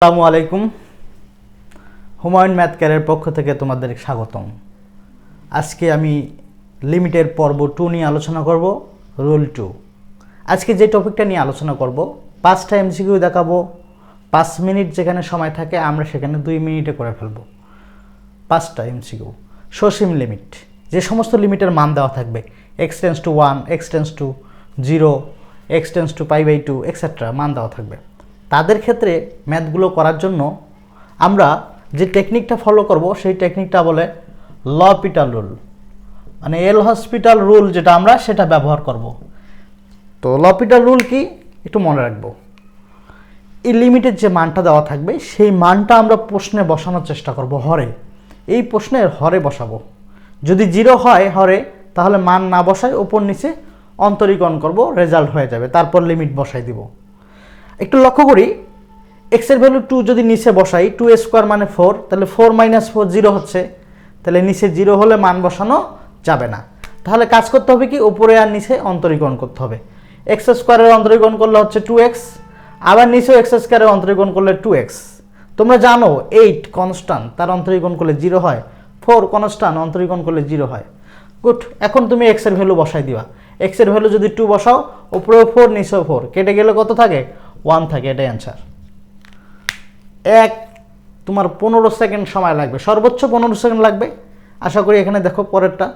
আসসালামু আলাইকুম। Humayun math career পক্ষ থেকে তোমাদের স্বাগতম। আজকে আমি লিমিটের পর্ব 2 নিয়ে আলোচনা করব, রুল 2। আজকে যে টপিকটা নিয়ে আলোচনা করব, 5টা এমসিকিউ দেখাবো। 5 মিনিট যেখানে সময় থাকে আমরা সেখানে 2 মিনিটে করে ফেলব। 5টা এমসিকিউ। সসীম লিমিট, যে সমস্ত লিমিটের মান দেওয়া থাকবে, x tends to 1, x tends to 0, x tends to π/2 etcetera মান দেওয়া থাকবে। তাদের ক্ষেত্রে ম্যাথগুলো করার জন্য আমরা যে টেকনিকটা ফলো করব সেই টেকনিকটা বলে লপিটাল রুল, মানে এল হসপিটাল রুল যেটা আমরা সেটা ব্যবহার করব। তো লপিটাল রুল কি একটু মনে রাখবো। এই লিমিটের যে মানটা দেওয়া থাকবে সেই মানটা আমরা প্রশ্নে বসানোর চেষ্টা করব হরে। এই প্রশ্নের হরে বসাবো। যদি 0 হয় হরে, তাহলে মান না বসাই উপর নিচে অন্তরীকরণ করব, রেজাল্ট হয়ে যাবে। তারপর লিমিট বসাই দিব। একটু লক্ষ্য করি, x এর ভ্যালু 2 যদি নিচে বসাই, 2a² মানে 4, তাহলে 4 - 4 0 হচ্ছে। তাহলে নিচে 0 হলে মান বসানো যাবে না। তাহলে কাজ করতে হবে কি, উপরে আর নিচে অন্তরীকরণ করতে হবে। x² এর অন্তরীকরণ করলে হচ্ছে 2x, আবার নিচেও x² এর অন্তরীকরণ করলে 2x। তোমরা জানো 8 কনস্ট্যান্ট, তার অন্তরীকরণ করলে 0 হয়। 4 কনস্ট্যান্ট, অন্তরীকরণ করলে 0 হয়। গুড। এখন তুমি x এর ভ্যালু বসাই দিবা। x এর ভ্যালু যদি 2 বসাও, উপরেও 4 নিচেও 4, কেটে গেলে কত থাকে? 1 থাকে। এটাই অ্যান্সার। তোমার 15 সেকেন্ড সময় লাগবে, সর্বোচ্চ 15 সেকেন্ড লাগবে। আশা করি এখানে দেখো পরেরটা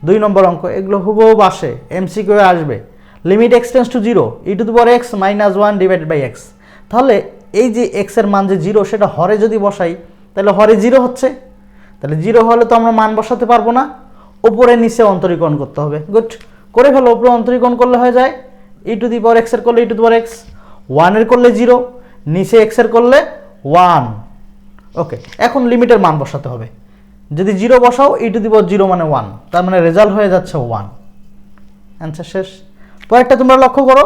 2 নম্বর অঙ্ক, এগুলো হুবহু আসে, এমসিকিউ আসবে। Limit x tends to 0, e⁻x - 1 / x। তাহলে এই যে x এর মান যে 0, সেটা হরে যদি বসাই, তাহলে হরে 0 হচ্ছে। তাহলে 0 হলে তো আমরা মান বসাতে পারবো না, উপরে নিচে অন্তরীকরণ করতে হবে। গুড, করে ফেলো। উপরে অন্তরীকরণ করলে হয়ে যায় e⁻x এর করলে e⁻x, 1 এর করলে 0, নিচে x এর করলে 1। ওকে, এখন লিমিটের মান বসাতে হবে। যদি 0 বসাও, e⁻0 মানে 1, তার মানে রেজাল্ট হয়ে যাচ্ছে 1। অ্যান্সার শেষ। পরেরটা তোমরা লক্ষ্য করো,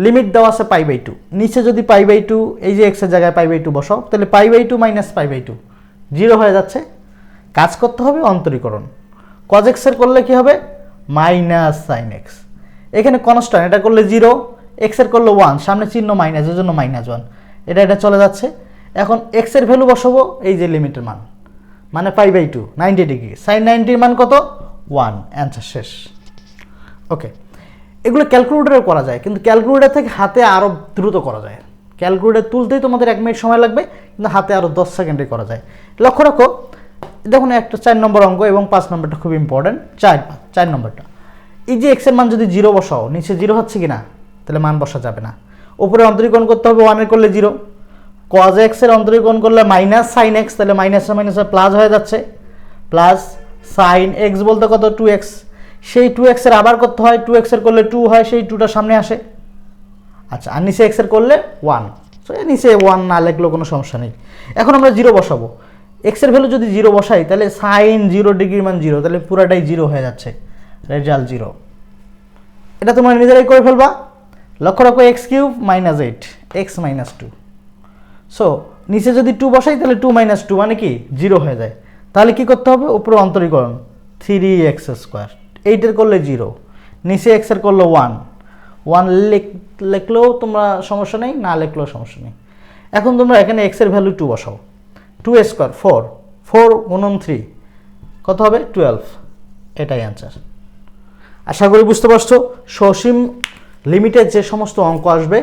লিমিট দেওয়া আছে π/2, নিচে যদি π/2, এই যে x এর জায়গায় π/2 বসাও, তাহলে π/2 - π/2 0 হয়ে যাচ্ছে। কাজ করতে হবে অন্তরীকরণ। cos x এর করলে কি হবে? -sin x। এখানে কনস্ট্যান্ট, এটা করলে 0, x এর করলে 1, সামনে চিহ্ন মাইনাস, এর জন্য -1। এটা চলে যাচ্ছে। এখন x এর ভ্যালু বসাবো, এই যে লিমিটের মান, মানে π/2 90 ডিগ্রি, sin 90 এর মান কত? 1। অ্যান্সার শেষ। ওকে, এগুলো ক্যালকুলেটরে করা যায়, কিন্তু ক্যালকুলেটর থেকে হাতে আরও দ্রুত করা যায়। ক্যালকুলেটর তুলতেই তোমাদের 1 মিনিট সময় লাগবে, কিন্তু হাতে আরও 10 সেকেন্ডে করা যায়। লক্ষ্য রাখো, দেখুন একটা 4 নম্বর অঙ্ক এবং 5 নম্বরটা খুব ইম্পর্টেন্ট। 4 নম্বরটা, এই যে x এর মান যদি 0 বসাও, নিচে 0 হচ্ছে কি না? তাহলে মান বসা যাবে না। উপরে অন্তরীকরণ করতে হবে, 1 এর করলে 0, cos x এর অন্তরীকরণ করলে -sin x, তাহলে মাইনাসে মাইনাসে প্লাস হয়ে যাচ্ছে, প্লাস sin x বলতে কত? 2x। সেই 2x এর আবার করতে হয়, 2x এর করলে 2 হয়, সেই 2টা সামনে আসে। আচ্ছা, আর নিচে x এর করলে 1, সো নিচে 1 না লিখলেও কোনো সমস্যা নেই। এখন আমরা 0 বসাবো। x এর ভ্যালু যদি 0 বসাই, তাহলে sin 0 ডিগ্রি মান 0, তাহলে পুরাটাই 0 হয়ে যাচ্ছে, রেজাল্ট 0। এটা তোমরা নিজেরাই করে ফেলবা। লক্ষ্য রাখো, x³ - 8, x - 2। সো নিচে যদি 2 বসাই, তাহলে 2 - 2 মানে কি? 0 হয়ে যায়। তাহলে কি করতে হবে? উপরে অন্তরীকরণ 3x², 8 এর করলে 0, নিচে x এর করলে 1 লিখলেও তোমরা সমস্যা নেই, না লিখলেও সমস্যা নেই। এখন তোমরা এখানে x এর ভ্যালু 2 বসাও। 2a² 4, 4 × 3 কত হবে? 12। এটাই অ্যান্সার। আশা করি বুঝতে পারছো। সসীম লিমিটের যে সমস্ত অঙ্ক আসবে,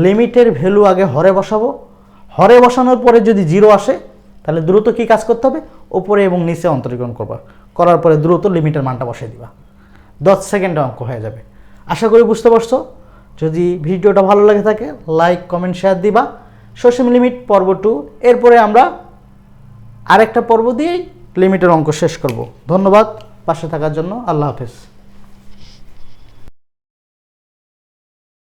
লিমিটের ভ্যালু আগে হরে বসাবো। হরে বসানোর পরে যদি 0 আসে, তাহলে দ্রুত কি কাজ করতে হবে? উপরে এবং নিচে অন্তরীকরণ করবা, করার পরে দ্রুত লিমিটের মানটা বসাই দিবা। 10 সেকেন্ডে অঙ্ক হয়ে যাবে। আশা করি বুঝতে পারছো। যদি ভিডিওটা ভালো লাগে থাকে, লাইক, কমেন্ট, শেয়ার দিবা। সসীম লিমিট পর্ব 2, এরপরে আমরা আরেকটা পর্ব দিয়েই লিমিটের অঙ্ক শেষ করব। ধন্যবাদ পাশে থাকার জন্য। আল্লাহ হাফেজ।